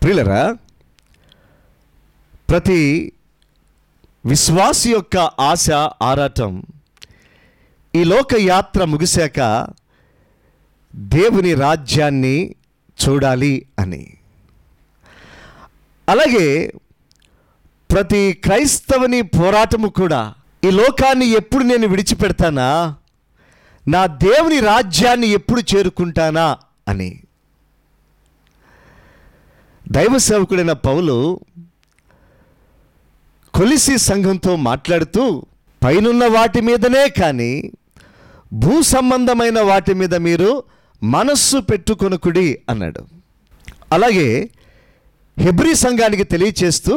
ప్రియులరా, ప్రతి విశ్వాసి యొక్క ఆశ ఆరాటం ఈ లోక యాత్ర ముగిశాక దేవుని రాజ్యాన్ని చూడాలి అని. అలాగే ప్రతి క్రైస్తవుని పోరాటము కూడా ఈ లోకాన్ని ఎప్పుడు నేను విడిచిపెడతానా, నా దేవుని రాజ్యాన్ని ఎప్పుడు చేరుకుంటానా అని. దైవ సేవకుడైన పౌలు కొలిసి సంఘంతో మాట్లాడుతూ, పైనున్న వాటి మీదనే కానీ భూ సంబంధమైన వాటి మీద మీరు మనస్సు పెట్టుకొనుకుడి అన్నాడు. అలాగే హెబ్రీ సంఘానికి తెలియచేస్తూ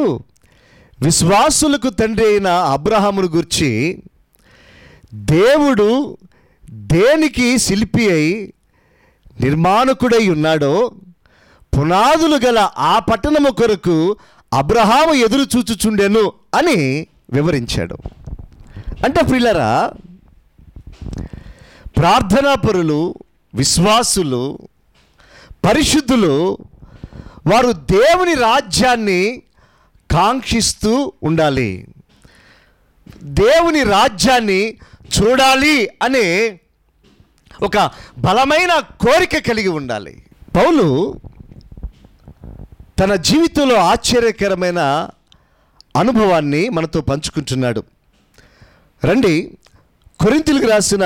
విశ్వాసులకు తండ్రి అయిన అబ్రహామును గూర్చి దేవుడు దేనికి శిల్పి అయి నిర్మాణకుడై ఉన్నాడో పునాదులు గల ఆ పట్టణము కొరకు అబ్రహాము ఎదురు చూచుచుండెను అని వివరించాడు. అంటే ప్రియులారా, ప్రార్థనాపరులు, విశ్వాసులు, పరిశుద్ధులు వారు దేవుని రాజ్యాన్ని కాంక్షిస్తూ ఉండాలి, దేవుని రాజ్యాన్ని చూడాలి అనే ఒక బలమైన కోరిక కలిగి ఉండాలి. పౌలు తన జీవితంలో ఆశ్చర్యకరమైన అనుభవాన్ని మనతో పంచుకుంటున్నాడు. రండి, కొరింథీయులకు రాసిన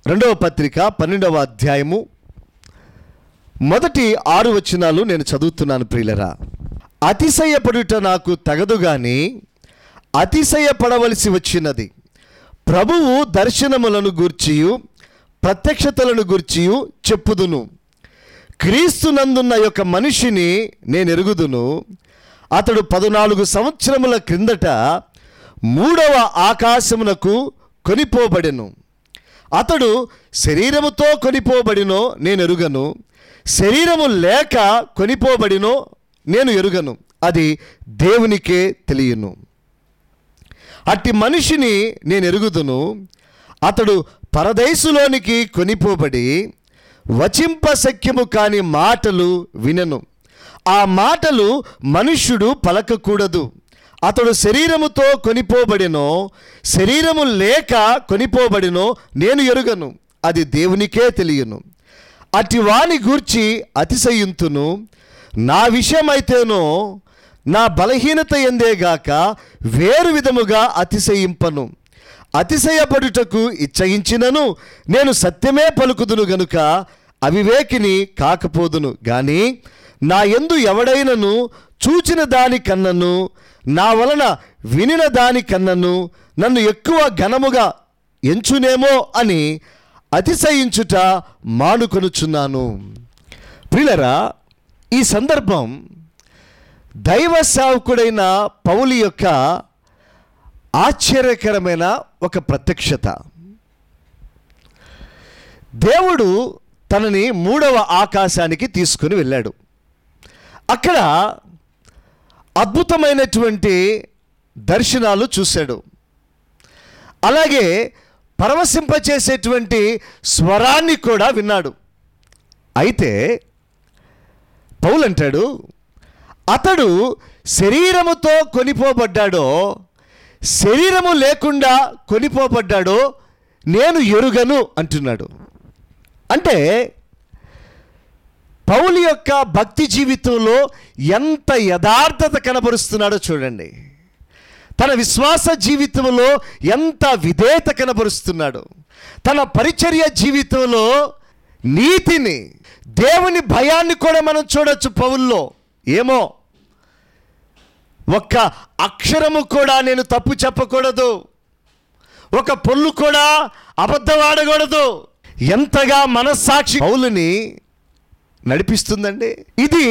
2వ పత్రిక 12వ అధ్యాయము మొదటి 6 వచనాలు నేను చదువుతున్నాను. ప్రియులరా, అతిశయపడుట నాకు తగదు గాని అతిశయపడవలసి వచ్చినది. ప్రభువు దర్శనములను గూర్చియు ప్రత్యక్షతలను గూర్చియు చెప్పుదును. క్రీస్తునందున్న యొక్క మనిషిని నేను ఎరుగుదును. అతడు 14 సంవత్సరముల క్రిందట 3వ ఆకాశమునకు కొనిపోబడెను. అతడు శరీరముతో కొనిపోబడినో నేను ఎరుగను, శరీరము లేక కొనిపోబడినో నేను ఎరుగను, అది దేవునికే తెలియను. అట్టి మనిషిని నేను ఎరుగుదును. అతడు పరదేశులోనికి కొనిపోబడి వచింపశక్యము కాని మాటలు వినెను. ఆ మాటలు మనుష్యుడు పలకకూడదు. అతడు శరీరముతో కొనిపోబడినో శరీరము లేక కొనిపోబడినో నేను ఎరుగను, అది దేవునికే తెలియను. అట్టి వాని గూర్చి అతిశయింతును. నా విషయమైతేనో నా బలహీనత ఎందేగాక వేరు విధముగా అతిశయింపను. అతిశయపడుటకు ఇచ్చయించినను నేను సత్యమే పలుకుదును గనుక అవివేకిని కాకపోదును. గాని నా యందు ఎవడైనను చూచిన దానికన్నను నా వలన వినిన దానికన్నను నన్ను ఎక్కువ ఘనముగా ఎంచునేమో అని అతిశయించుట మానుకొనుచున్నాను. ప్రియులరా, ఈ సందర్భం దైవ సేవకుడైన పౌలు యొక్క ఆశ్చర్యకరమైన ఒక ప్రత్యక్షత. దేవుడు తనని 3వ ఆకాశానికి తీసుకుని వెళ్ళాడు. అక్కడ అద్భుతమైనటువంటి దర్శనాలు చూశాడు. అలాగే పరవశింపచేసేటువంటి స్వరాన్ని కూడా విన్నాడు. అయితే పౌలు అంటాడు, అతడు శరీరముతో కొనిపోబడ్డాడో శరీరము లేకుండా కొనిపోబడ్డాడో నేను ఎరుగను అంటున్నాడు. అంటే పౌలు యొక్క భక్తి జీవితంలో ఎంత యథార్థత కనబరుస్తున్నాడో చూడండి. తన విశ్వాస జీవితంలో ఎంత విధేయత కనబరుస్తున్నాడు. తన పరిచర్య జీవితంలో నీతిని, దేవుని భయాన్ని కూడా మనం చూడొచ్చు పౌల్లో. ఏమో, ఒక్క అక్షరము కూడా నేను తప్పు చెప్పకూడదు, ఒక పొల్లు కూడా అబద్ధం ఆడకూడదు. ఎంతగా మనస్సాక్షి పౌలుని నడిపిస్తుందండి. ఇది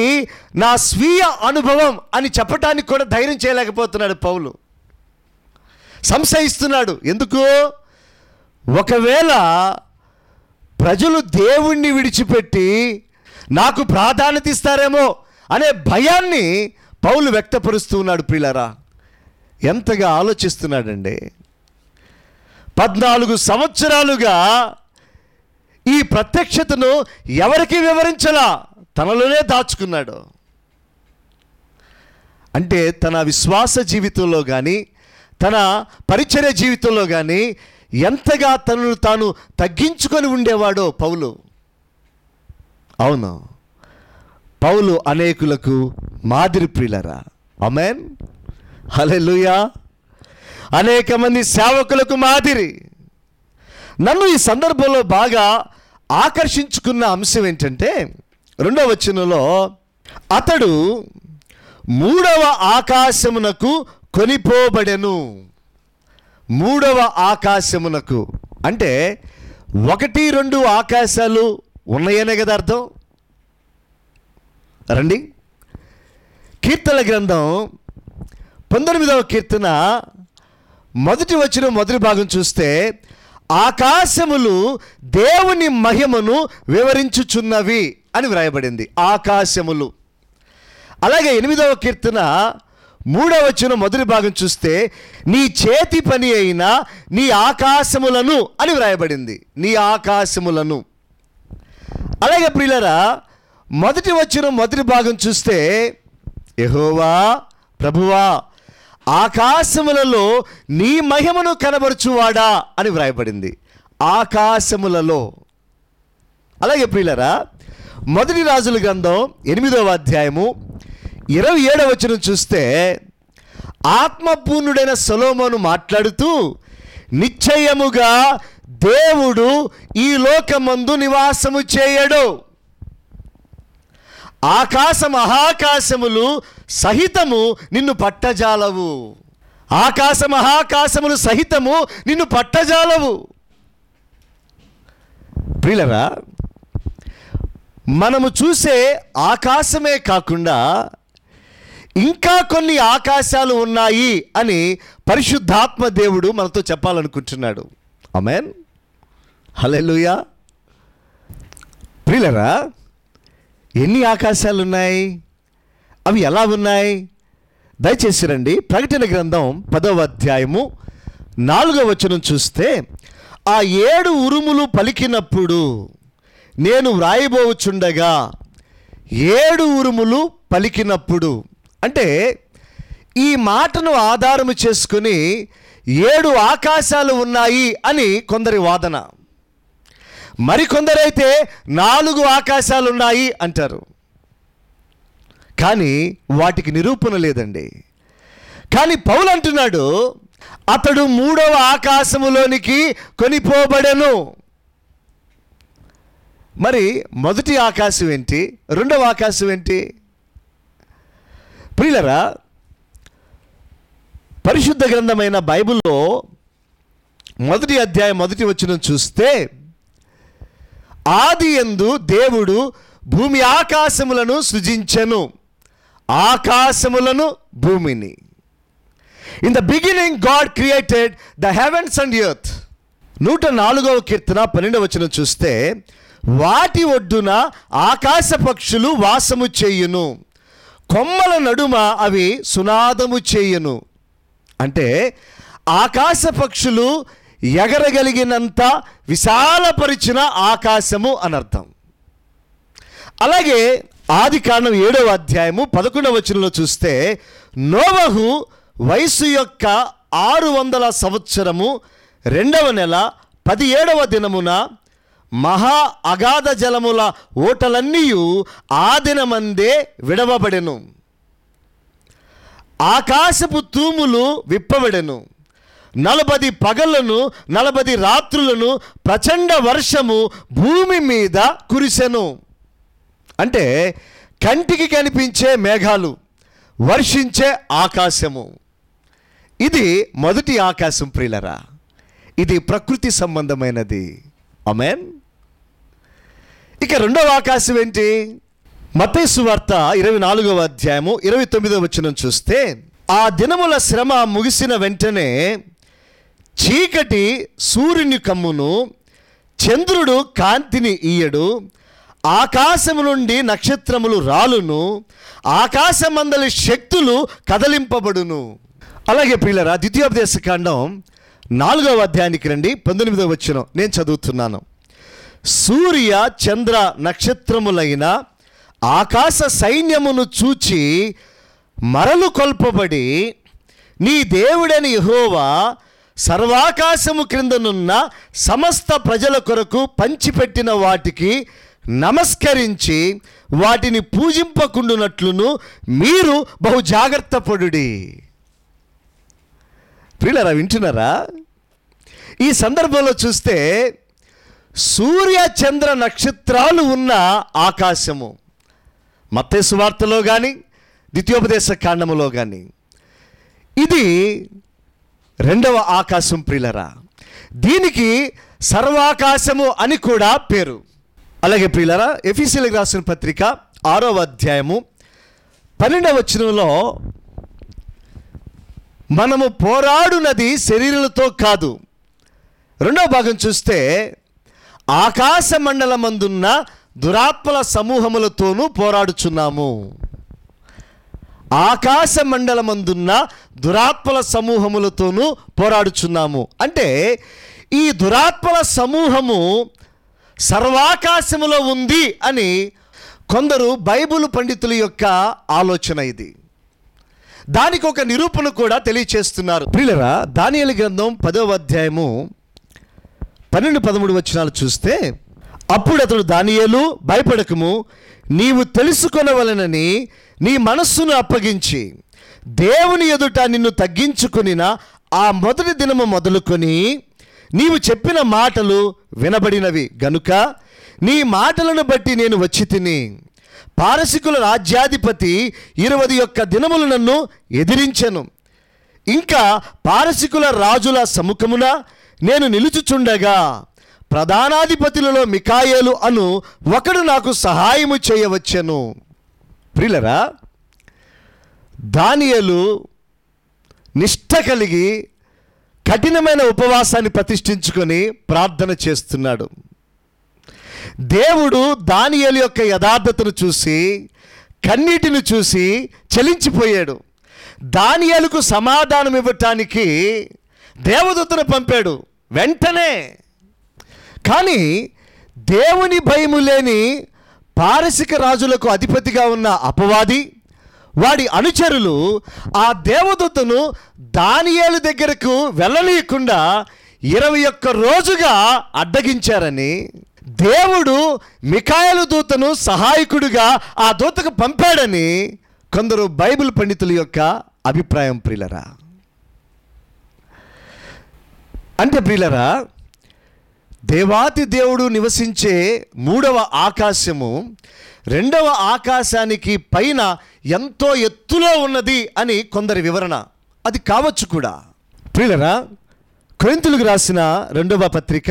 నా స్వీయ అనుభవం అని చెప్పటానికి కూడా ధైర్యం చేయలేకపోతున్నాడు పౌలు. సంశయిస్తున్నాడు. ఎందుకు? ఒకవేళ ప్రజలు దేవుణ్ణి విడిచిపెట్టి నాకు ప్రాధాన్యత ఇస్తారేమో అనే భయాన్ని పౌలు వ్యక్తపరుస్తూ ఉన్నాడు. ప్రియులారా, ఎంతగా ఆలోచిస్తున్నాడండి. 14 సంవత్సరాలుగా ఈ ప్రత్యక్షతను ఎవరికి వివరించలా, తనలోనే దాచుకున్నాడు. అంటే తన విశ్వాస జీవితంలో కానీ తన పరిచర్య జీవితంలో కానీ ఎంతగా తనను తాను తగ్గించుకొని ఉండేవాడో పౌలు. అవును, పౌలు అనేకులకు మాదిరి ప్రియులరా. ఆమేన్, హల్లెలూయా. అనేక మంది సేవకులకు మాదిరి. నన్ను ఈ సందర్భంలో బాగా ఆకర్షించుకున్న అంశం ఏంటంటే 2వ వచనంలో అతడు 3వ ఆకాశమునకు కొనిపోబడెను. 3వ ఆకాశమునకు అంటే 1, 2 ఆకాశాలు ఉన్నాయనే కదా అర్థం. రండి, కీర్తన గ్రంథం 19వ కీర్తన మొదటి వచనం మొదటి భాగం చూస్తే ఆకాశములు దేవుని మహిమను వివరించుచున్నవి అని వ్రాయబడింది. ఆకాశములు. అలాగే 8వ కీర్తన 3వ వచనం మొదటి భాగం చూస్తే నీ చేతి పని అయిన నీ ఆకాశములను అని వ్రాయబడింది. నీ ఆకాశములను. అలాగే ప్రియులారా, మొదటి వచనం మొదటి భాగం చూస్తే యెహోవా ప్రభువా ఆకాశములలో నీ మహిమను కనబరుచువాడా అని వ్రాయబడింది. ఆకాశములలో. అలాగే ప్రియులారా, మొదటి రాజుల గ్రంథం 8వ అధ్యాయము 27వ వచనం చూస్తే ఆత్మపూర్ణుడైన సొలొమోను మాట్లాడుతూ నిశ్చయముగా దేవుడు ఈ లోకమందు నివాసము చేయడు, ఆకాశ మహాకాశములు సహితము నిన్ను పట్టజాలవు. ఆకాశ మహాకాశములు సహితము నిన్ను పట్టజాలవు. ప్రియులరా, మనము చూసే ఆకాశమే కాకుండా ఇంకా కొన్ని ఆకాశాలు ఉన్నాయి అని పరిశుద్ధాత్మ దేవుడు మనతో చెప్పాలనుకుంటున్నాడు. ఆమేన్, హల్లెలూయా. ప్రియులరా, ఎన్ని ఆకాశాలు ఉన్నాయి? అవి ఎలా ఉన్నాయి? దయచేసి రండి, ప్రకటన గ్రంథం 10వ అధ్యాయము 4వ వచనం చూస్తే ఆ 7 ఉరుములు పలికినప్పుడు నేను వ్రాయబోచుండగా 7 ఉరుములు పలికినప్పుడు అంటే ఈ మాటను ఆధారము చేసుకుని 7 ఆకాశాలు ఉన్నాయి అని కొందరి వాదన. మరికొందరైతే 4 ఆకాశాలు ఉన్నాయి అంటారు. కానీ వాటికి నిరూపణ లేదండి. కానీ పౌలు అంటున్నాడు అతడు 3వ ఆకాశములోనికి కొనిపోబడెను. మరి మొదటి ఆకాశం ఏంటి? 2వ ఆకాశం ఏంటి? ప్రియులరా, పరిశుద్ధ గ్రంథమైన బైబిల్లో 1వ అధ్యాయం 1వ వచనం చూస్తే ఆదియందు దేవుడు భూమి ఆకాశములను సృజించెను. ఆకాశములను భూమిని. In the beginning God created the heavens and earth. 104వ కీర్తన 12వ వచనం చూస్తే వాటి ఒడ్డున ఆకాశ పక్షులు వాసము చేయును, కొమ్మల నడుమ అవి సునాదము చేయును. అంటే ఆకాశ పక్షులు ఎగరగలిగినంత విశాలపరిచిన ఆకాశము అనర్థం. అలాగే ఆది కాండం 7వ అధ్యాయము 11వ వచనంలో చూస్తే నోవహు వయసు యొక్క 600 సంవత్సరము 2వ నెల 17వ దినమున మహా అగాధ జలముల ఓటలన్నీ ఆ దినమందే విడవబడెను. ఆకాశపు తూములు విప్పబడెను. 40 పగళ్లను 40 రాత్రులను ప్రచండ వర్షము భూమి మీద కురిసెను. అంటే కంటికి కనిపించే మేఘాలు, వర్షించే ఆకాశము. ఇది మొదటి ఆకాశం ప్రియులరా. ఇది ప్రకృతి సంబంధమైనది. ఆమేన్. ఇక 2వ ఆకాశం ఏంటి? మత్తయి సువార్త 24వ అధ్యాయము 29వ వచనం చూస్తే ఆ దినముల శ్రమ ముగిసిన వెంటనే చీకటి సూర్యుని కమ్మును, చంద్రుడు కాంతిని ఇయ్యడు, ఆకాశము నుండి నక్షత్రములు రాలును, ఆకాశమందలి శక్తులు కదలింపబడును. అలాగే ప్రియులరా, ద్వితీయోపదేశ కాండం 4వ అధ్యాయానికి రండి. 19వ వచనం నేను చదువుతున్నాను. సూర్య చంద్ర నక్షత్రములైన ఆకాశ సైన్యమును చూచి మరలు కొల్పబడి నీ దేవుడైన యెహోవా సర్వాకాశము క్రిందనున్న సమస్త ప్రజల కొరకు పంచిపెట్టిన వాటికి నమస్కరించి వాటిని పూజింపకుండునట్లును మీరు బహు జాగ్రత్త పడుడి. ప్రియులారా, వింటున్నారా? ఈ సందర్భంలో చూస్తే సూర్య చంద్ర నక్షత్రాలు ఉన్న ఆకాశము మత్తయి సువార్తలో కానీ ద్వితీయోపదేశ కాండములో కానీ ఇది రెండవ ఆకాశం. ప్రియులరా, దీనికి సర్వాకాశము అని కూడా పేరు. అలాగే ప్రియులరా, ఎఫెసీయులకు రాసిన పత్రిక 6వ అధ్యాయము 12వ వచనంలో మనము పోరాడునది శరీరులతో కాదు. రెండవ భాగం చూస్తే ఆకాశ మండలమందున్న దురాత్మల సమూహములతోనూ పోరాడుచున్నాము. ఆకాశ మండలమందున్న దురాత్మల సమూహములతోనూ పోరాడుచున్నాము అంటే ఈ దురాత్మల సమూహము సర్వాకాశములో ఉంది అని కొందరు బైబిల్ పండితుల యొక్క ఆలోచన. ఇది దానికి ఒక నిరూపణ కూడా తెలియచేస్తున్నారు. ప్రియులారా, దానియేలు గ్రంథం 10వ అధ్యాయము 12-13 వచనాలు చూస్తే, అప్పుడు అతడు దానియేలు, భయపడకము, నీవు తెలుసుకొనవలెనని నీ మనస్సును అప్పగించి దేవుని ఎదుట నిన్ను తగ్గించుకొనిన ఆ మొదటి దినము మొదలుకొని నీవు చెప్పిన మాటలు వినబడినవి గనుక నీ మాటలను బట్టి నేను వచ్చి తిని. పారసికుల రాజ్యాధిపతి 21 దినములు నన్ను ఎదిరించెను. ఇంకా పారసికుల రాజుల సముఖమున నేను నిలుచుచుండగా ప్రధానాధిపతులలో మికాయేలు అను ఒకడు నాకు సహాయము చేయవచ్చెను. ప్రియులరా, దానియేలు నిష్ఠ కలిగి కఠినమైన ఉపవాసాన్ని ప్రతిష్ఠించుకొని ప్రార్థన చేస్తున్నాడు. దేవుడు దానియేలు యొక్క యథార్థతను చూసి, కన్నీటిని చూసి చలించిపోయాడు. దానియేలుకు సమాధానం ఇవ్వటానికి దేవదూతను పంపాడు వెంటనే. కానీ దేవుని భయము లేని పారసిక రాజులకు అధిపతిగా ఉన్న అపవాది, వాడి అనుచరులు ఆ దేవదూతను దానియేలు దగ్గరకు వెళ్ళనీయకుండా 21 రోజుగా అడ్డగించారని దేవుడు మికాయేలు దూతను సహాయకుడిగా ఆ దూతకు పంపాడని కొందరు బైబిల్ పండితుల యొక్క అభిప్రాయం. ప్రియులరా, అంటే ప్రియులరా, దేవాతి దేవుడు నివసించే 3వ ఆకాశము 2వ ఆకాశానికి పైన ఎంతో ఎత్తులో ఉన్నది అని కొందరి వివరణ. అది కావచ్చు కూడా. ప్రియులరా, కొరింథీయులకు రాసిన 2వ పత్రిక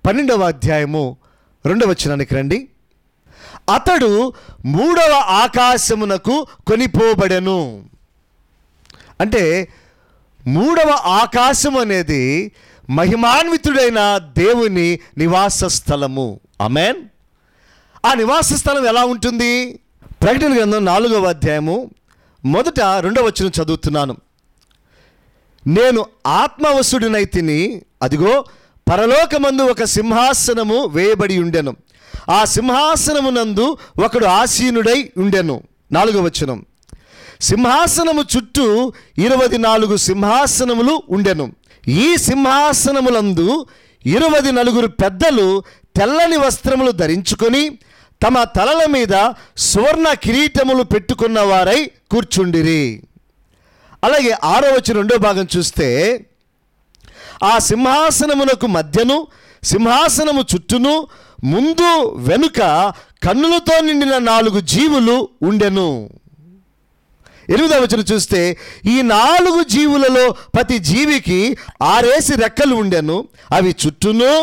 12వ అధ్యాయము 2వ వచనానికి రండి. అతడు 3వ ఆకాశమునకు కొనిపోబడెను. అంటే 3వ ఆకాశం అనేది మహిమాన్వితుడైన దేవుని నివాస స్థలము. ఆమేన్. ఆ నివాస స్థలం ఎలా ఉంటుంది? ప్రకటన గ్రంథం 4వ అధ్యాయము మొదట 2వ వచనం చదువుతున్నాను. నేను ఆత్మవశుడినైతిని, అదిగో పరలోకమందు ఒక సింహాసనము వేయబడి ఉండెను, ఆ సింహాసనమునందు ఒకడు ఆసీనుడై ఉండెను. 4వ వచనం, సింహాసనము చుట్టూ 24 సింహాసనములు ఉండెను. ఈ సింహాసనములందు 24 పెద్దలు తెల్లని వస్త్రములు ధరించుకొని తమ తలల మీద సువర్ణ కిరీటములు పెట్టుకున్న వారై కూర్చుండిరి. అలాగే 6వ వచనం 2వ భాగం చూస్తే, ఆ సింహాసనమునకు మధ్యను సింహాసనము చుట్టూను ముందు వెనుక కన్నులతో నిండిన 4 జీవులు ఉండెను. 8వ వచనం చూస్తే, ఈ 4 జీవులలో ప్రతి జీవికి 6 రెక్కలు ఉండెను. అవి చుట్టూను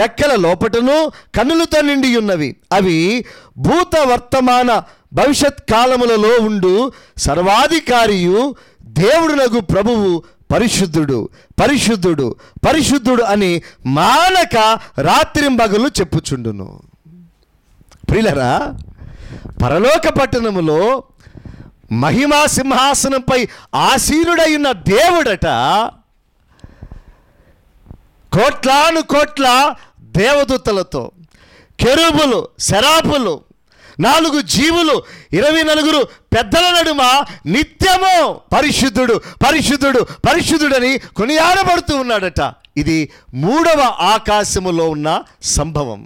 రెక్కల లోపటను కన్నులతో నిండి ఉన్నవి. అవి భూత వర్తమాన భవిష్యత్ కాలములలో ఉండు సర్వాధికారియు దేవుడునగు ప్రభువు పరిశుద్ధుడు పరిశుద్ధుడు పరిశుద్ధుడు అని మానక రాత్రింబగలు చెప్పుచుండును. ప్రియులరా, పరలోక పట్టణములో మహిమా సింహాసనంపై ఆసీనుడై ఉన్న దేవుడట కోట్లాను కోట్ల దేవదూతలతో, కెరూబులు, సెరాపులు, 4 జీవులు 24 పెద్దల నడుమ నిత్యము పరిశుద్ధుడు పరిశుద్ధుడు పరిశుద్ధుడని కొనియాడబడుతూ ఉన్నాడట. ఇది 3వ ఆకాశములో ఉన్న సంభవం.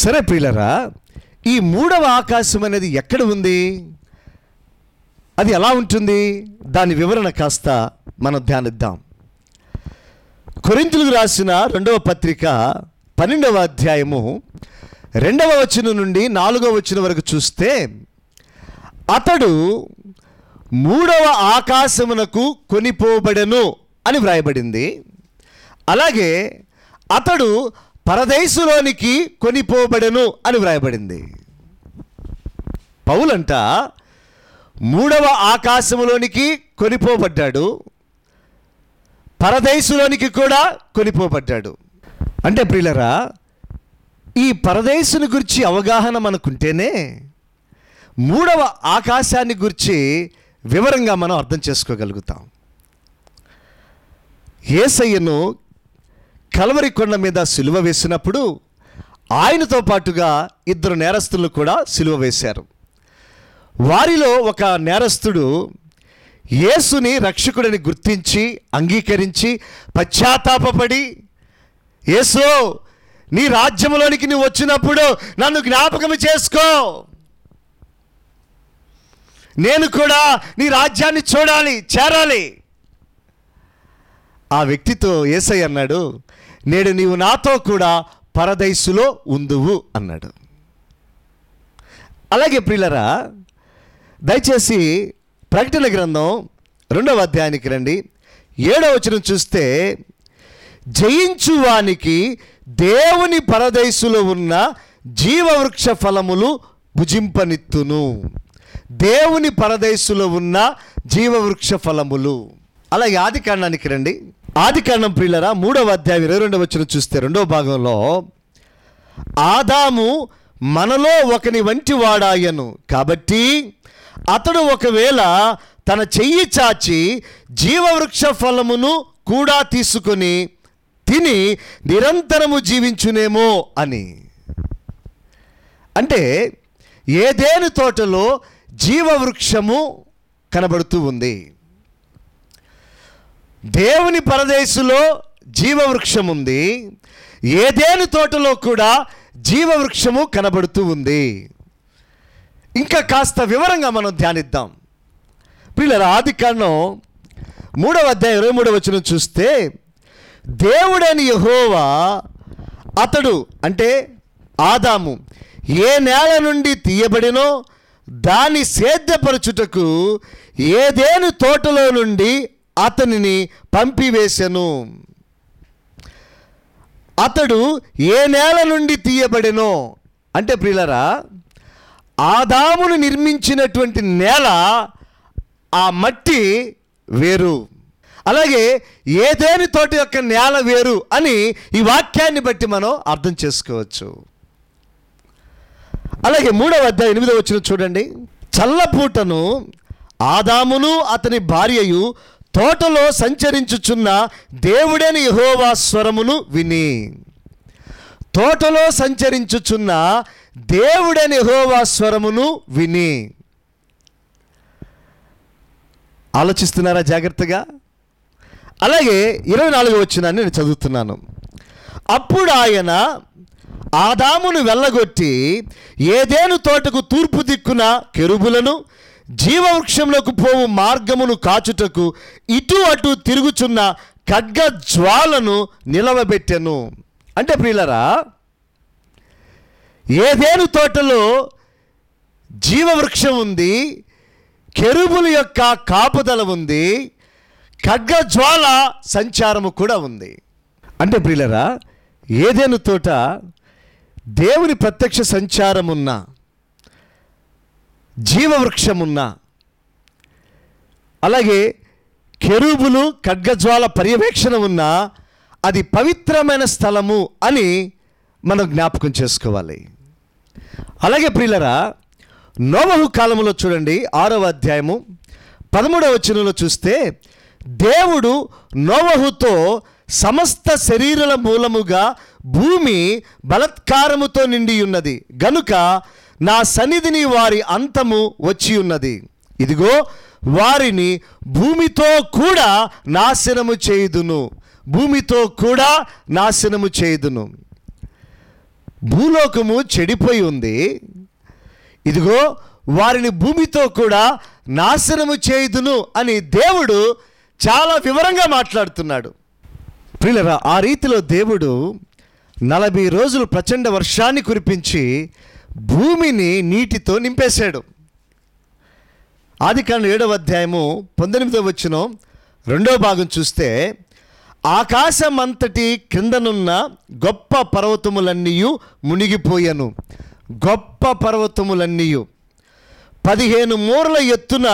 సరే ప్రియులరా, ఈ 3వ ఆకాశం అనేది ఎక్కడ ఉంది, అది ఎలా ఉంటుంది, దాని వివరణ కాస్త మనం ధ్యానిద్దాం. కొరింథీయులకు రాసిన 2వ పత్రిక 12వ అధ్యాయము 2వ వచనం నుండి 4వ వచనం వరకు చూస్తే, అతడు 3వ ఆకాశమునకు కొనిపోబడెను అని వ్రాయబడింది. అలాగే అతడు పరదేశులోనికి కొనిపోబడెను అని వ్రాయబడింది. పౌలంట 3వ ఆకాశములోనికి కొనిపోబడ్డాడు, పరదేశులోనికి కూడా కొనిపోబడ్డాడు. అంటే ప్రియులరా, ఈ పరదేశుని గురించి అవగాహన మనకుంటేనే 3వ ఆకాశాన్ని గురించి వివరంగా మనం అర్థం చేసుకోగలుగుతాం. యేసయ్యను కల్వరి కొండ మీద సిలువ వేసినప్పుడు ఆయనతో పాటుగా 2 నేరస్తులను కూడా సిలువ వేశారు. వారిలో ఒక నేరస్తుడు యేసుని రక్షకుడిని గుర్తించి అంగీకరించి పశ్చాత్తాపపడి, యేసు, నీ రాజ్యంలోనికి నువ్వు వచ్చినప్పుడు నన్ను జ్ఞాపకం చేసుకో, నేను కూడా నీ రాజ్యాన్ని చూడాలి, చేరాలి. ఆ వ్యక్తితో యేసయ్య అన్నాడు, నేడు నీవు నాతో కూడా పరదైసులో ఉందువు అన్నాడు. అలాగే ప్రియులరా, దయచేసి ప్రకటన గ్రంథం 2వ అధ్యాయానికి రండి. 7వ వచనం చూస్తే, జయించువానికి దేవుని పరదైసులో ఉన్న జీవవృక్ష ఫలములు భుజింపనిత్తును. దేవుని పరదైసులో ఉన్న జీవవృక్ష ఫలములు. అలాగే ఆదికాండానికి రండి. ఆదికాండం ప్రియులరా 3వ అధ్యాయం 22వ వచనం చూస్తే 2వ భాగంలో, ఆదాము మనలో ఒకని వంటి వాడాయను, కాబట్టి అతడు ఒకవేళ తన చెయ్యి చాచి జీవవృక్ష ఫలమును కూడా తీసుకొని తిని నిరంతరము జీవించునేమో అని. అంటే ఏదెను తోటలో జీవవృక్షము కనబడుతూ ఉంది. దేవుని పరదేశులో జీవవృక్షం ఉంది, ఏదెను తోటలో కూడా జీవవృక్షము కనబడుతూ ఉంది. ఇంకా కాస్త వివరంగా మనం ధ్యానిద్దాం. ప్రియులారా, ఆదికాండం 3వ అధ్యాయం 23వ వచనం చూస్తే, దేవుడైన యెహోవా అతడు అంటే ఆదాము ఏ నేల నుండి తీయబడినో దాన్ని సేద్యపరచుటకు ఏదెను తోటలో నుండి అతనిని పంపివేశను. అతడు ఏ నేల నుండి తీయబడినో అంటే ప్రియులారా, ఆదామును నిర్మించినటువంటి నేల, ఆ మట్టి వేరు. అలాగే ఏదెను తోట యొక్క నేల వేరు అని ఈ వాక్యాన్ని బట్టి మనం అర్థం చేసుకోవచ్చు. అలాగే 3వ అధ్యాయం 8వ వచనం చూడండి. చల్లపూటను ఆదామును అతని భార్యయు తోటలో సంచరించుచున్న దేవుడైన యెహోవా స్వరమును విని. తోటలో సంచరించుచున్న దేవుడైన యెహోవా స్వరమును విని. ఆలోచిస్తున్నారా జాగ్రత్తగా? అలాగే 24వ వచనాన్ని నేను చదువుతున్నాను. అప్పుడు ఆయన ఆదామును వెళ్ళగొట్టి ఏదెను తోటకు తూర్పు దిక్కున కెరూబులను, జీవవృక్షంలోకి పోవు మార్గమును కాచుటకు ఇటు అటు తిరుగుచున్న ఖడ్గ జ్వాలను నిలవబెట్టెను. అంటే ప్రియులారా, ఏదెను తోటలో జీవవృక్షం ఉంది, కెరూబుల యొక్క కాపుదల ఉంది, ఖడ్గ జ్వాల సంచారము కూడా ఉంది. అంటే ప్రియులారా, ఏదెను తోట దేవుని ప్రత్యక్ష సంచారమున్న, జీవవృక్షమున్న, అలాగే కెరూబులు ఖడ్గజ్వాల పర్యవేక్షణ ఉన్న అది పవిత్రమైన స్థలము అని మనం జ్ఞాపకం చేసుకోవాలి. అలాగే ప్రియులరా, నోవహు కాలంలో చూడండి 6వ అధ్యాయము 13వ వచనంలో చూస్తే, దేవుడు నోవహుతో సమస్త శరీరాల మూలముగా భూమి బలత్కారముతో నిండి ఉన్నది గనుక నా సన్నిధిని వారి అంతము వచ్చి ఉన్నది. ఇదిగో వారిని భూమితో కూడా నాశనము చేయుదును, భూమితో కూడా నాశనము చేయుదును. భూలోకము చెడిపోయి ఉంది, ఇదిగో వారిని భూమితో కూడా నాశనము చేయుదును అని దేవుడు చాలా వివరంగా మాట్లాడుతున్నాడు. ప్రియులారా, ఆ రీతిలో దేవుడు 40 రోజులు ప్రచండ వర్షాన్ని కురిపించి భూమిని నీటితో నింపేశాడు. ఆదికాండం 7వ అధ్యాయము 19వ వచనం 2వ భాగం చూస్తే, ఆకాశమంతటి క్రిందనున్న గొప్ప పర్వతములన్నీయు మునిగిపోయాను, గొప్ప పర్వతములన్నీయు 15 మూరల ఎత్తున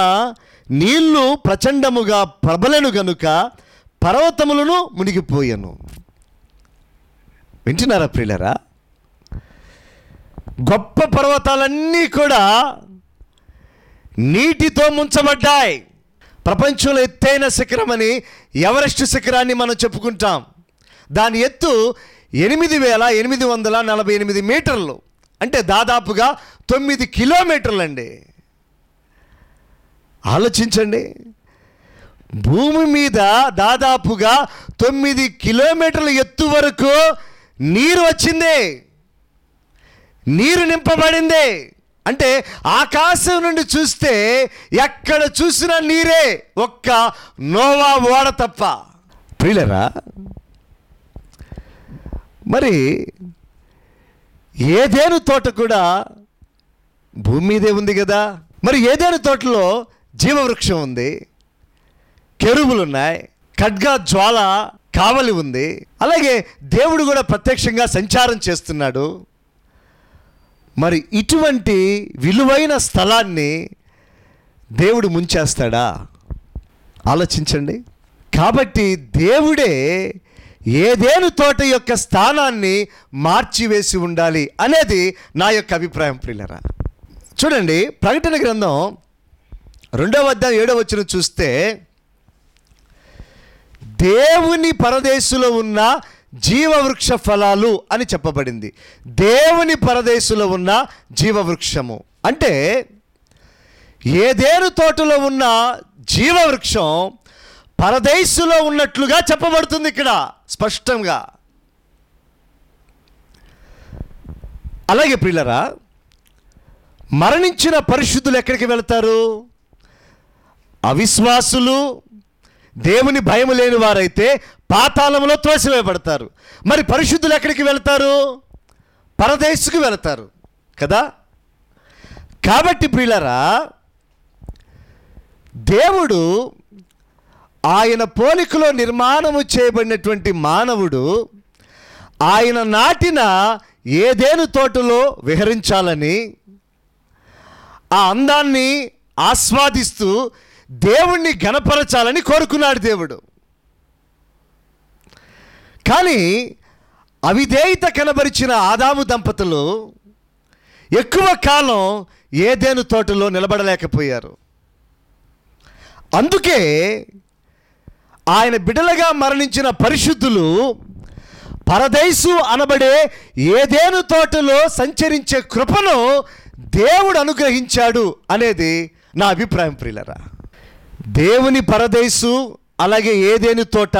నీళ్లు ప్రచండముగా ప్రబలెను గనుక పర్వతములను మునిగిపోయాను. వింటున్నారా ప్రియులారా? గొప్ప పర్వతాలన్నీ కూడా నీటితో ముంచబడ్డాయి. ప్రపంచంలో ఎత్తైన శిఖరమని ఎవరెస్ట్ శిఖరాన్ని మనం చెప్పుకుంటాం. దాని ఎత్తు 8,848 మీటర్లు, అంటే దాదాపుగా 9 కిలోమీటర్లు అండి. ఆలోచించండి, భూమి మీద దాదాపుగా 9 కిలోమీటర్ల ఎత్తు వరకు నీరు వచ్చింది, నీరు నింపబడింది. అంటే ఆకాశం నుండి చూస్తే ఎక్కడ చూసినా నీరే, ఒక్క నోవా ఓడ తప్ప. ప్రియులారా, మరి ఏదేను తోట కూడా భూమి మీదే ఉంది కదా. మరి ఏదేను తోటలో జీవవృక్షం ఉంది, కెరూబులు ఉన్నాయి, ఖడ్గా జ్వాల కావలి ఉంది. అలాగే దేవుడు కూడా ప్రత్యక్షంగా సంచారం చేస్తున్నాడు. మరి ఇటువంటి విలువైన స్థలాన్ని దేవుడు ముంచేస్తాడా? ఆలోచించండి. కాబట్టి దేవుడే ఏదేను తోట యొక్క స్థానాన్ని మార్చివేసి ఉండాలి అనేది నా యొక్క అభిప్రాయం. ప్రియులారా, చూడండి, ప్రకటన గ్రంథం 2వ అధ్యాయం 7వ వచనం చూస్తే, దేవుని పరదేశులో ఉన్న జీవవృక్ష ఫలాలు అని చెప్పబడింది. దేవుని పరదేశులో ఉన్న జీవవృక్షము అంటే ఏదేను తోటలో ఉన్న జీవవృక్షం పరదేశులో ఉన్నట్లుగా చెప్పబడుతుంది ఇక్కడ స్పష్టంగా. అలాగే ప్రియులారా, మరణించిన పరిశుద్ధులు ఎక్కడికి వెళ్తారు? అవిశ్వాసులు, దేవుని భయం లేని వారైతే పాతాళంలో త్రోసివేయబడతారు. మరి పరిశుద్ధులు ఎక్కడికి వెళ్తారు? పరదేశుకు వెళ్తారు కదా. కాబట్టి ప్రియులారా, దేవుడు ఆయన పోలికలో నిర్మాణము చేయబడినటువంటి మానవుడు ఆయన నాటిన ఏదేను తోటలో విహరించాలని, ఆ అందాన్ని ఆస్వాదిస్తూ దేవుణ్ణి ఘనపరచాలని కోరుకున్నాడు దేవుడు. కానీ అవిధేయత కనబరిచిన ఆదాము దంపతులు ఎక్కువ కాలం ఏదేను తోటలో నిలబడలేకపోయారు. అందుకే ఆయన బిడ్డలుగా మరణించిన పరిశుద్ధులు పరదేశు అనబడే ఏదేను తోటలో సంచరించే కృపను దేవుడు అనుగ్రహించాడు అనేది నా అభిప్రాయం. ప్రియులారా, దేవుని పరదేశు అలాగే ఏదేను తోట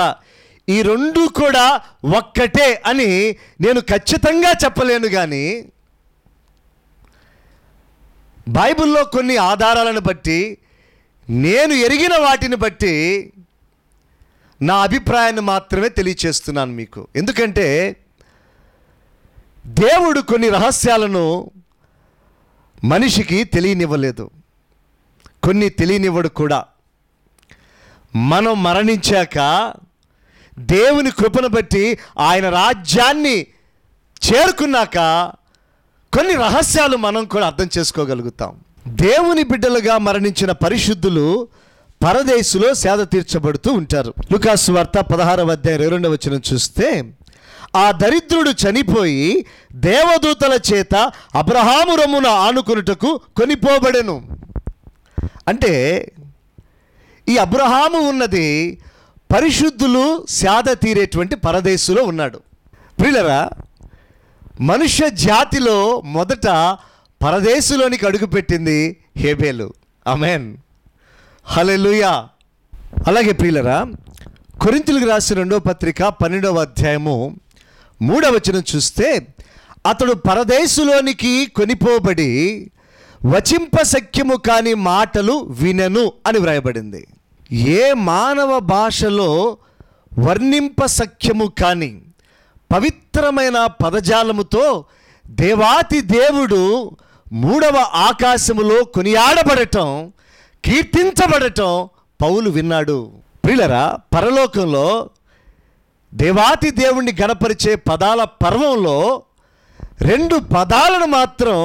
ఈ రెండు కూడా ఒక్కటే అని నేను ఖచ్చితంగా చెప్పలేను. కానీ బైబిల్లో కొన్ని ఆధారాలను బట్టి, నేను ఎరిగిన వాటిని బట్టి నా అభిప్రాయాన్ని మాత్రమే తెలియచేస్తున్నాను మీకు. ఎందుకంటే దేవుడు కొన్ని రహస్యాలను మనిషికి తెలియనివ్వలేదు, కొన్ని తెలియనివ్వడు కూడా. మనం మరణించాక దేవుని కృపను బట్టి ఆయన రాజ్యాన్ని చేరుకున్నాక కొన్ని రహస్యాలు మనం కూడా అర్థం చేసుకోగలుగుతాం. దేవుని బిడ్డలుగా మరణించిన పరిశుద్ధులు పరదేశులో సేద తీర్చబడుతూ ఉంటారు. లూకా సువార్త 16వ అధ్యాయం 22వ వచనం చూస్తే, ఆ దరిద్రుడు చనిపోయి దేవదూతల చేత అబ్రహాము రొమ్మున ఆనుకొనుటకు కొనిపోబడెను. అంటే ఈ అబ్రహాము ఉన్నది పరిశుద్ధులు సేద తీరేటువంటి పరదేశులో ఉన్నాడు. ప్రియులారా, మనుష్య జాతిలో మొదట పరదేశులోనికి అడుగుపెట్టింది హేబేలు. ఆమేన్, హల్లెలూయా. అలాగే ప్రియులరా, కొరింథీయులకు రాసిన 2వ పత్రిక 12వ అధ్యాయము 3వ వచనం చూస్తే, అతడు పరదేశులోనికి కొనిపోబడి వచింపశక్యము కాని మాటలు వినెను అని వ్రాయబడింది. ఏ మానవ భాషలో వర్ణింపశక్యము కాని పవిత్రమైన పదజాలముతో దేవాతి దేవుడు 3వ ఆకాశములో కొనియాడబడటం, కీర్తించబడటం పౌలు విన్నాడు. ప్రియులరా, పరలోకంలో దేవాతి దేవుణ్ణి గణపరిచే పదాల పర్వంలో 2 పదాలను మాత్రం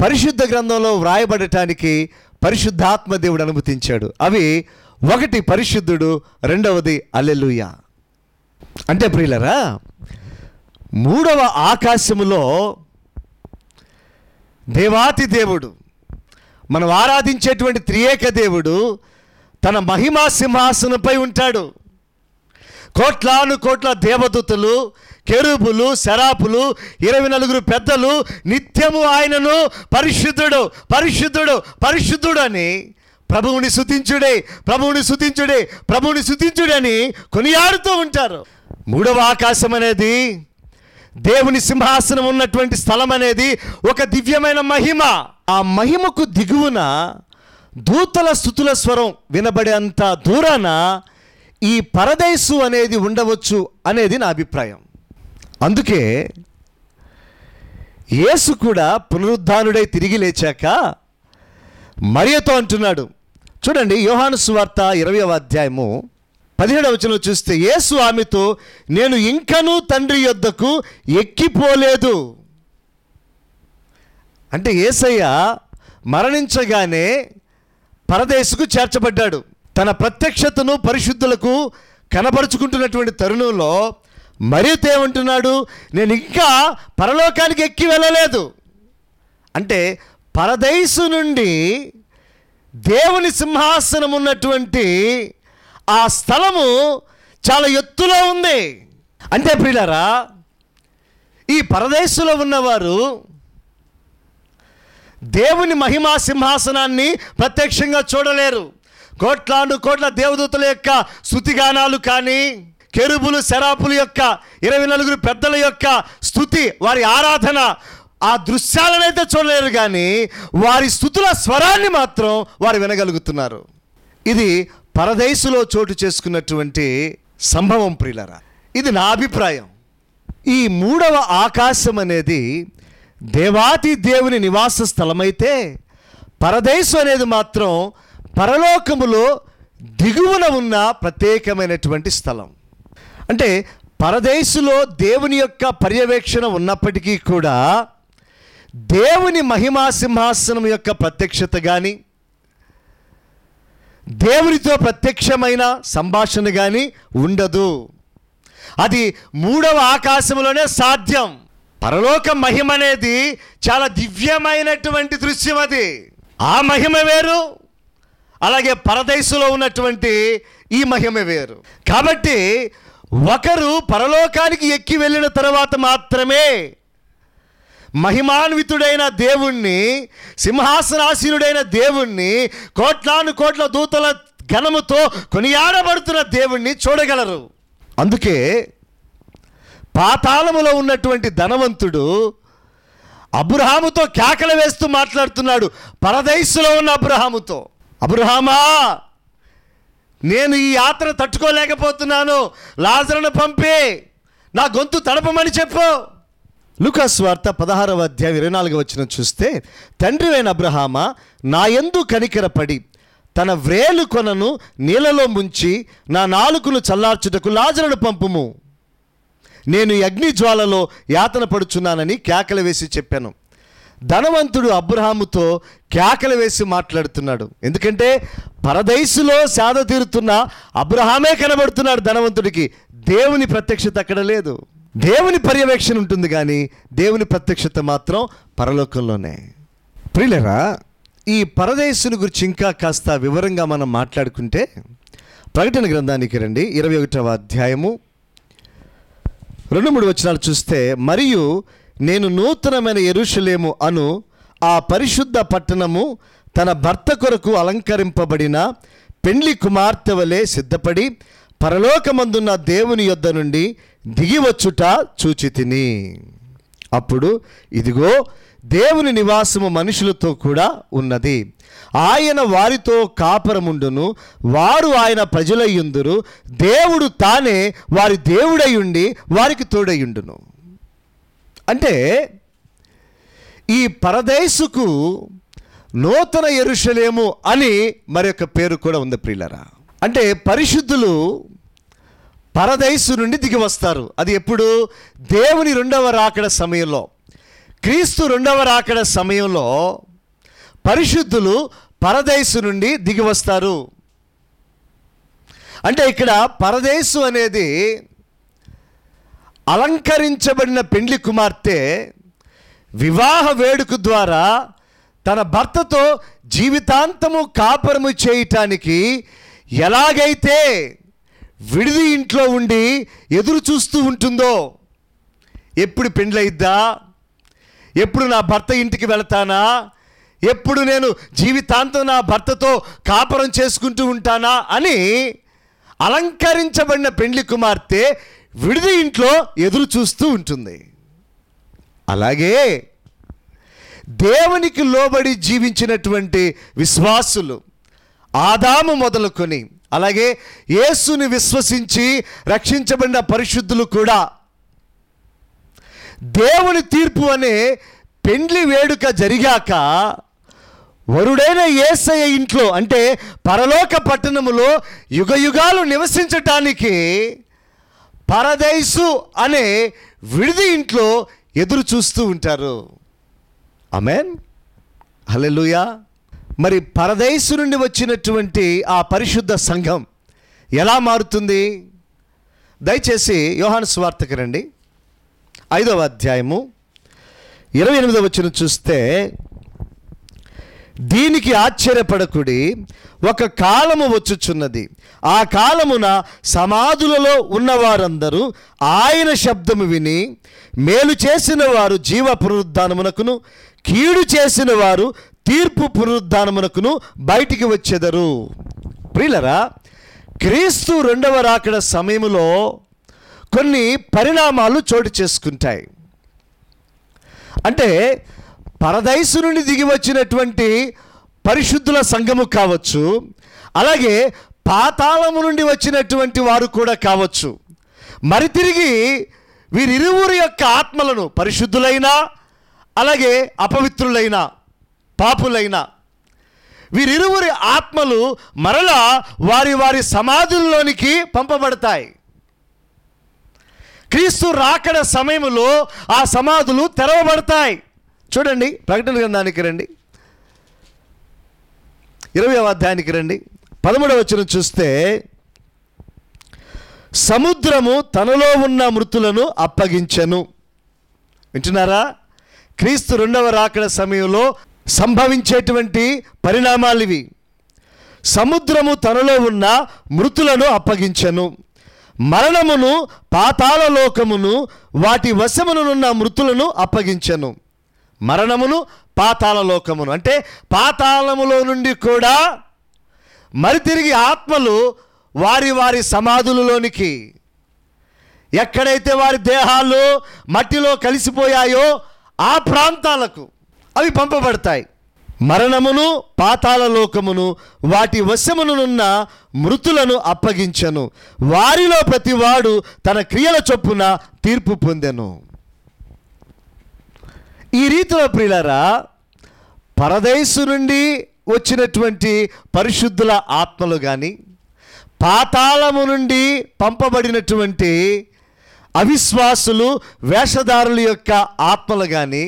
పరిశుద్ధ గ్రంథంలో వ్రాయబడటానికి పరిశుద్ధాత్మ దేవుడు అనుమతించాడు. అవి, ఒకటి పరిశుద్ధుడు, రెండవది హల్లెలూయా. అంటే ప్రియులరా, 3వ ఆకాశములో దేవాతి దేవుడు, మనం ఆరాధించేటువంటి త్రియేక దేవుడు తన మహిమా సింహాసనంపై ఉంటాడు. కోట్లాను కోట్ల దేవదూతలు, కెరూబులు, సెరాపులు, 24 పెద్దలు నిత్యము ఆయనను పరిశుద్ధుడు, పరిశుద్ధుడు, పరిశుద్ధుడు అని ప్రభువుని స్తుతించుడే, ప్రభువుని స్తుతించుడే, ప్రభువుని స్తుతించుడని కొనియాడుతూ ఉంటారు. 3వ ఆకాశం అనేది, దేవుని సింహాసనం ఉన్నటువంటి స్థలం అనేది ఒక దివ్యమైన మహిమ. ఆ మహిమకు దిగువన దూతల స్తుతుల స్వరం వినబడేంత దూరాన ఈ పరదేశు అనేది ఉండవచ్చు అనేది నా అభిప్రాయం. అందుకే యేసు కూడా పునరుద్ధానుడై తిరిగి లేచాక మరియతో అంటున్నాడు. చూడండి, యోహాను సువార్త 20వ అధ్యాయము 17వ వచనంలో చూస్తే, యేసు ఆమెతో, నేను ఇంకనూ తండ్రి యొద్దకు ఎక్కిపోలేదు. అంటే యేసయ్య మరణించగానే పరదేశుకు చేర్చబడ్డాడు. తన ప్రత్యక్షతను పరిశుద్ధులకు కనబరుచుకుంటున్నటువంటి తరుణంలో మరియతో ఏమంటున్నాడు, నేను ఇంకా పరలోకానికి ఎక్కి వెళ్ళలేదు. అంటే పరదేశు నుండి దేవుని సింహాసనం ఉన్నటువంటి ఆ స్థలము చాలా ఎత్తులో ఉంది. అంటే ప్రియులారా, ఈ పరదేశంలో ఉన్నవారు దేవుని మహిమా సింహాసనాన్ని ప్రత్యక్షంగా చూడలేరు. కోట్లాను కోట్ల దేవదూతల యొక్క స్తుతిగానాలు కానీ, కెరూబులు సెరాపుల యొక్క 24 పెద్దల యొక్క స్తుతి, వారి ఆరాధన, ఆ దృశ్యాలనైతే చూడలేరు, కానీ వారి స్తుతుల స్వరాన్ని మాత్రం వారు వినగలుగుతున్నారు. ఇది పరదేశులో చోటు చేసుకున్నటువంటి సంభవం ప్రియులారా. ఇది నా అభిప్రాయం. ఈ 3వ ఆకాశం అనేది దేవాతి దేవుని నివాస స్థలమైతే, పరదేశు అనేది మాత్రం పరలోకములో దిగువన ఉన్న ప్రత్యేకమైనటువంటి స్థలం. అంటే పరదేశులో దేవుని యొక్క పర్యవేక్షణ ఉన్నప్పటికీ కూడా దేవుని మహిమా సింహాసనం యొక్క ప్రత్యక్షత కానీ, దేవునితో ప్రత్యక్షమైన సంభాషణ కానీ ఉండదు. అది 3వ ఆకాశంలోనే సాధ్యం. పరలోక మహిమ అనేది చాలా దివ్యమైనటువంటి దృశ్యం. అది, ఆ మహిమ వేరు, అలాగే పరదేశంలో ఉన్నటువంటి ఈ మహిమ వేరు. కాబట్టి ఒకరు పరలోకానికి ఎక్కి వెళ్ళిన తర్వాత మాత్రమే మహిమాన్వితుడైన దేవుణ్ణి, సింహాసనాసీనుడైన దేవుణ్ణి, కోట్లాను కోట్ల దూతల ఘనముతో కొనియాడబడుతున్న దేవుణ్ణి చూడగలరు. అందుకే పాతాళములో ఉన్నటువంటి ధనవంతుడు అబ్రహాముతో కేకలు వేస్తూ మాట్లాడుతున్నాడు. పరదేశంలో ఉన్న అబ్రహాముతో, అబ్రహామా, నేను ఈ యాత్ర తట్టుకోలేకపోతున్నాను, లాజరును పంపి నా గొంతు తడపమని చెప్పు. లూకా సువార్త 16వ అధ్యాయం 24వ వచనం చూస్తే, తండ్రి అయిన అబ్రహామా, నా యందు కనికరపడి తన వ్రేలు కొనను నీళ్ళలో ముంచి నా నాలుకను చల్లార్చుటకు లాజరును పంపుము, నేను ఈ అగ్ని జ్వాలలో యాతన పడుచున్నానని కేకలు వేసి చెప్పాను. ధనవంతుడు అబ్రహాముతో కేకలు వేసి మాట్లాడుతున్నాడు. ఎందుకంటే పరదేశులో సేద తీరుతున్న అబ్రహామే కనబడుతున్నాడు ధనవంతుడికి. దేవుని ప్రత్యక్షత అక్కడ లేదు. దేవుని పర్యవేక్షణ ఉంటుంది, కానీ దేవుని ప్రత్యక్షత మాత్రం పరలోకంలోనే. ప్రియులరా, ఈ పరదేశుని గురించి ఇంకా కాస్త వివరంగా మనం మాట్లాడుకుంటే, ప్రకటన గ్రంథానికి రండి, 21వ అధ్యాయము 2-3 వచనాలు చూస్తే, మరియు నేను నూతనమైన యెరూషలేము అను ఆ పరిశుద్ధ పట్టణము తన భర్త కొరకు అలంకరింపబడిన పెండ్లి కుమార్తె వలె సిద్ధపడి పరలోకమందున్న దేవుని యొద్ద నుండి దిగివచ్చుట చూచితిని. అప్పుడు ఇదిగో దేవుని నివాసము మనుషులతో కూడా ఉన్నది. ఆయన వారితో కాపురముండును, వారు ఆయన ప్రజలయ్యుందురు. దేవుడు తానే వారి దేవుడయ్యుండి వారికి తోడయ్యుండును. అంటే ఈ పరదేశుకు నూతన యెరూషలేము అని మరొక పేరు కూడా ఉంది ప్రియులారా. అంటే పరిశుద్ధులు పరదేశు నుండి దిగి వస్తారు. అది ఎప్పుడు? దేవుని రెండవ రాకడ సమయంలో, క్రీస్తు రెండవ రాకడ సమయంలో పరిశుద్ధులు పరదేశు నుండి దిగి వస్తారు. అంటే ఇక్కడ పరదేశు అనేది అలంకరించబడిన పెండ్లి కుమార్తె వివాహ వేడుక ద్వారా తన భర్తతో జీవితాంతము కాపురము చేయటానికి ఎలాగైతే విడిది ఇంట్లో ఉండి ఎదురు చూస్తూ ఉంటుందో, ఎప్పుడు పెండ్లయిద్దా, ఎప్పుడు నా భర్త ఇంటికి వెళతానా, ఎప్పుడు నేను జీవితాంతం నా భర్తతో కాపురం చేసుకుంటూ ఉంటానా అని అలంకరించబడిన పెండ్లి కుమార్తె విడిది ఇంట్లో ఎదురు చూస్తూ ఉంటుంది. అలాగే దేవునికి లోబడి జీవించినటువంటి విశ్వాసులు ఆదాము మొదలుకొని, అలాగే యేసుని విశ్వసించి రక్షించబడిన పరిశుద్ధులు కూడా దేవుని తీర్పు అనే పెండ్లి వేడుక జరిగాక వరుడైన యేసయ్య ఇంట్లో, అంటే పరలోక పట్టణములో యుగయుగాలు నివసించటానికి పరదేశు అనే విడిది ఇంట్లో ఎదురు చూస్తూ ఉంటారు. ఆమేన్, హల్లెలూయా. మరి పరదేశు నుండి వచ్చినటువంటి ఆ పరిశుద్ధ సంఘం ఎలా మారుతుంది? దయచేసి యోహాను సువార్తకి రండి, 5వ అధ్యాయము 28వ వచనం చూస్తే, దీనికి ఆశ్చర్యపడకుడి, ఒక కాలము వచ్చుచున్నది, ఆ కాలమున సమాధులలో ఉన్నవారందరూ ఆయన శబ్దము విని మేలు చేసిన వారు జీవ పునరుద్ధానమునకును, కీడు చేసిన వారు తీర్పు పునరుద్ధానమునకును బయటికి వచ్చెదరు. ప్రియులరా, క్రీస్తు రెండవ రాకడ సమయంలో కొన్ని పరిణామాలు చోటు చేసుకుంటాయి. అంటే పరదేశు నుండి దిగి వచ్చినటువంటి పరిశుద్ధుల సంఘము కావచ్చు, అలాగే పాతాళము నుండి వచ్చినటువంటి వారు కూడా కావచ్చు. మరి తిరిగి వీరిరువురి యొక్క ఆత్మలను, పరిశుద్ధులైనా అలాగే అపవిత్రులైన పాపులైన వీరిరువురి ఆత్మలు మరలా వారి వారి సమాధుల్లోనికి పంపబడతాయి. క్రీస్తు రాకడ సమయంలో ఆ సమాధులు తెరవబడతాయి. చూడండి, ప్రకటన గ్రంథానికి రండి, 20వ అధ్యాయానికి రండి, 13వ వచనం చూస్తే, సముద్రము తనలో ఉన్న మృతులను అప్పగించెను. వింటున్నారా? క్రీస్తు రెండవ రాకడ సమయంలో సంభవించేటువంటి పరిణామాలు ఇవి. సముద్రము తనలో ఉన్న మృతులను అప్పగించెను, మరణమును పాతాళ లోకమును వాటి వశమునున్న మృతులను అప్పగించెను. మరణమును పాతాళ లోకమును అంటే పాతాళములో నుండి కూడా మరి తిరిగి ఆత్మలు వారి వారి సమాధులలోనికి, ఎక్కడైతే వారి దేహాలు మట్టిలో కలిసిపోయాయో ఆ ప్రాంతాలకు అవి పంపబడతాయి. మరణమును పాతాళ లోకమును వాటి వశమునున్న మృతులను అప్పగించెను, వారిలో ప్రతివాడు తన క్రియల చొప్పున తీర్పు పొందెను. ఈ రీతిలో ప్రియులారా, పరదేశు నుండి వచ్చినటువంటి పరిశుద్ధుల ఆత్మలు కానీ, పాతాళము నుండి పంపబడినటువంటి అవిశ్వాసులు వేషధారుల యొక్క ఆత్మలు కానీ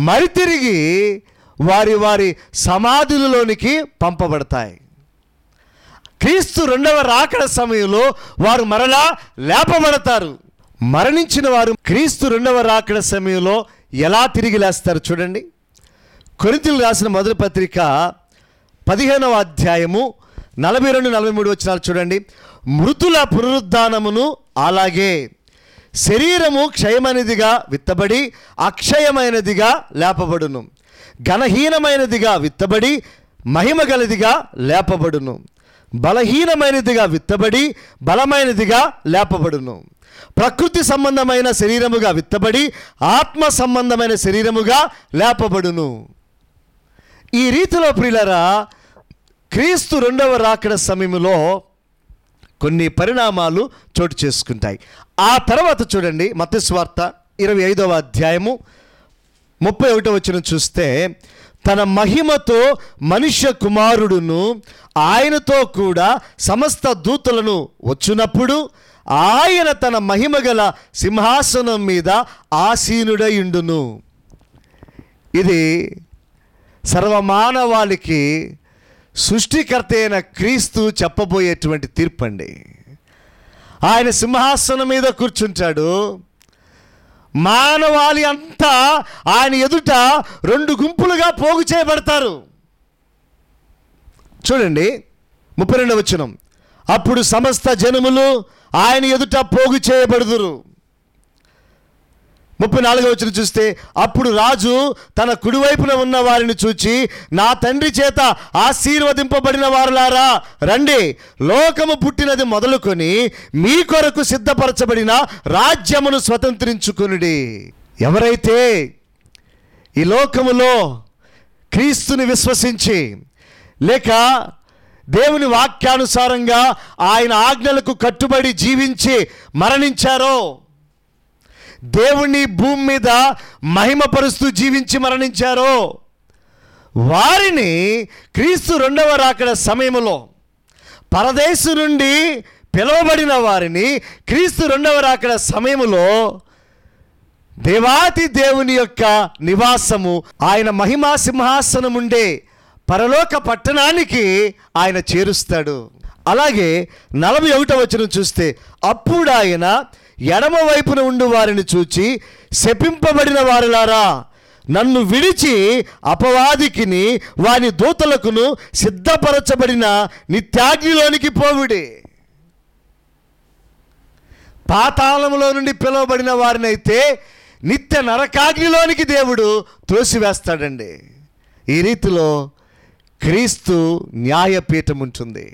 మరి తిరిగి వారి వారి సమాధులలోనికి పంపబడతాయి. క్రీస్తు రెండవ రాకడ సమయంలో వారు మరలా లేపబడతారు. మరణించిన వారు క్రీస్తు రెండవ రాకడ సమయంలో ఎలా తిరిగి లేస్తారు చూడండి. కొరింథీయులకు రాసిన మొదటి పత్రిక 15వ అధ్యాయము 42-43 వచనాలు చూడండి. మృతుల పునరుద్ధానమును అలాగే శరీరము క్షయమైనదిగా విత్తబడి అక్షయమైనదిగా లేపబడును. ఘనహీనమైనదిగా విత్తబడి మహిమ గలదిగా లేపబడును. బలహీనమైనదిగా విత్తబడి బలమైనదిగా లేపబడును. ప్రకృతి సంబంధమైన శరీరముగా విత్తబడి ఆత్మ సంబంధమైన శరీరముగా లేపబడును. ఈ రీతిలో ప్రియులారా, క్రీస్తు రెండవ రాకడ సమయంలో కొన్ని పరిణామాలు చోటు చేసుకుంటాయి. ఆ తర్వాత చూడండి, మత్తయి సువార్త 25వ అధ్యాయము 31వ వచనం చూస్తే, తన మహిమతో మనుష్య కుమారుడును ఆయనతో కూడా సమస్త దూతలను వచ్చినప్పుడు ఆయన తన మహిమ గల సింహాసనం మీద ఆసీనుడై ఉండును. ఇది సర్వమానవాళికి సృష్టికర్త అయిన క్రీస్తు చెప్పబోయేటువంటి తీర్పు అండి. ఆయన సింహాసనం మీద కూర్చుంటాడు. మానవాళి అంతా ఆయన ఎదుట రెండు గుంపులుగా పోగు చేయబడతారు. చూడండి 32వ వచనం, అప్పుడు సమస్త జనములు ఆయన ఎదుట పోగు చేయబడుదురు. 34వ వచనం చూస్తే, అప్పుడు రాజు తన కుడివైపున ఉన్న వారిని చూచి, నా తండ్రి చేత ఆశీర్వదింపబడిన వారులారా రండి, లోకము పుట్టినది మొదలుకొని మీ కొరకు సిద్ధపరచబడిన రాజ్యమును స్వతంత్రించుకొనుడి. ఎవరైతే ఈ లోకములో క్రీస్తుని విశ్వసించి లేక దేవుని వాక్యానుసారంగా ఆయన ఆజ్ఞలకు కట్టుబడి జీవించి మరణించారో, దేవుని భూమి మీద మహిమపరుస్తూ జీవించి మరణించారో, వారిని క్రీస్తు రెండవ రాకడ సమయంలో పరదేశం నుండి పిలువబడిన వారిని క్రీస్తు రెండవ రాకడ సమయంలో దేవాతి దేవుని యొక్క నివాసము, ఆయన మహిమా సింహాసనం ఉండే పరలోక పట్టణానికి ఆయన చేరుస్తాడు. అలాగే 41వ వచనం చూస్తే, అప్పుడు ఆయన ఎడమ వైపున ఉండు వారిని చూచి, శపింపబడిన వారులారా నన్ను విడిచి అపవాదికిని వాని దూతలకును సిద్ధపరచబడిన నిత్యాగ్నిలోనికి పోవుడి. పాతాళములో నుండి పిలువబడిన వారినైతే నిత్య నరకాగ్నిలోనికి దేవుడు త్రోసివేస్తాడండి. ఈ రీతిలో క్రీస్తు న్యాయపీఠం ఉంటుంది.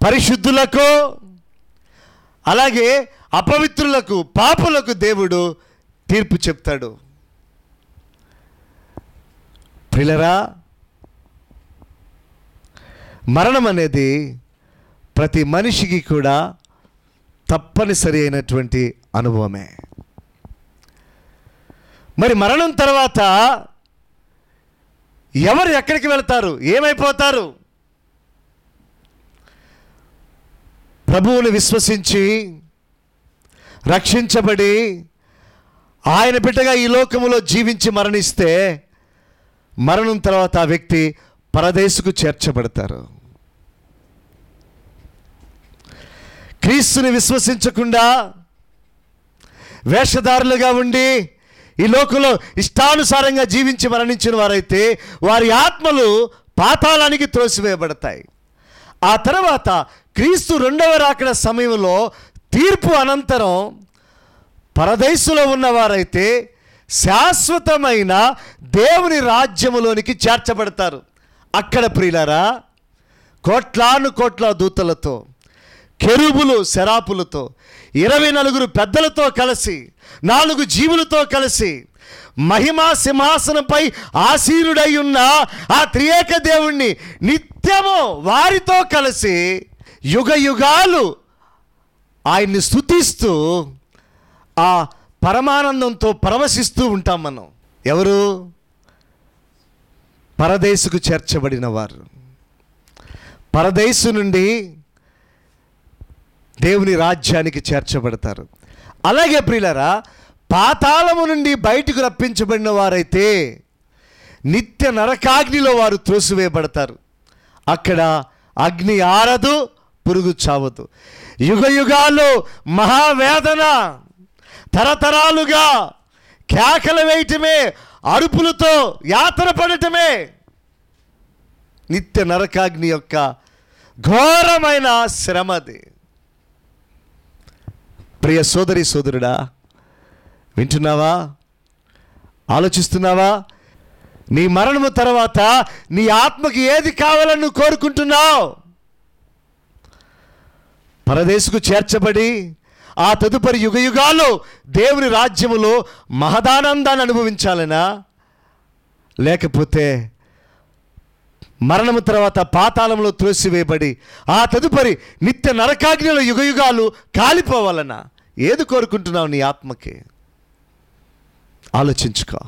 పరిశుద్ధులకు అలాగే అపవిత్రులకు, పాపులకు దేవుడు తీర్పు చెప్తాడు. ప్రియులారా, మరణం అనేది ప్రతి మనిషికి కూడా తప్పనిసరి అయినటువంటి అనుభవమే. మరి మరణం తర్వాత ఎవరు ఎక్కడికి వెళ్తారు, ఏమైపోతారు? ప్రభువుని విశ్వసించి రక్షించబడి ఆయన బిడ్డగా ఈ లోకములో జీవించి మరణిస్తే మరణం తర్వాత ఆ వ్యక్తి పరదేశుకు చేర్చబడతారు. క్రీస్తుని విశ్వసించకుండా వేషధారులుగా ఉండి ఈ లోకంలో ఇష్టానుసారంగా జీవించి మరణించిన వారైతే వారి ఆత్మలు పాతాళానికి త్రోసివేయబడతాయి. ఆ తర్వాత క్రీస్తు రెండవ రాకడ సమయంలో తీర్పు అనంతరం పరదేశంలో ఉన్నవారైతే శాశ్వతమైన దేవుని రాజ్యములోనికి చేర్చబడతారు. అక్కడ ప్రియులారా, కోట్లాను కోట్ల దూతలతో, కెరూబులు శరాపులతో, 24 పెద్దలతో కలిసి, 4 జీవులతో కలిసి మహిమా సింహాసనంపై ఆసీనుడై ఉన్న ఆ త్రియేక దేవుణ్ణి నిత్యము వారితో కలిసి యుగ యుగాలు ఆయన్ని స్తుతిస్తూ ఆ పరమానందంతో పరవశిస్తూ ఉంటాం మనం. ఎవరు? పరదేశుకు చేర్చబడిన వారు. పరదేశు నుండి దేవుని రాజ్యానికి చేర్చబడతారు. అలాగే ప్రియులారా, పాతాళము నుండి బయటకు రప్పించబడిన వారైతే నిత్య నరకాగ్నిలో వారు త్రోసివేయబడతారు. అక్కడ అగ్ని ఆరదు, పురుగు చావదు. యుగ యుగాలు మహావేదన, తరతరాలుగా కేకలు వేయటమే, అరుపులతో యాతన పడటమే నిత్య నరకాగ్ని యొక్క ఘోరమైన శ్రమది. ప్రియ సోదరి సోదరుడా, వింటున్నావా? ఆలోచిస్తున్నావా? నీ మరణము తర్వాత నీ ఆత్మకి ఏది కావాలని నువ్వు కోరుకుంటున్నావు? పరదేశకు చేర్చబడి ఆ తదుపరి యుగయుగాలు దేవుని రాజ్యములో మహదానందాన్ని అనుభవించాలనా, లేకపోతే మరణము తర్వాత పాతాళంలో త్రోసివేయబడి ఆ తదుపరి నిత్య నరకాగ్నిలో యుగయుగాలు కాలిపోవాలనా? ఏది కోరుకుంటున్నావు నీ ఆత్మకి? ఆలోచించుకో.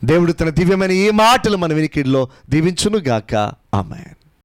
దేవుడు తన దివ్యమైన ఈ మాటలు మన వినికిడిలో దీవించునుగాక. ఆమేన్.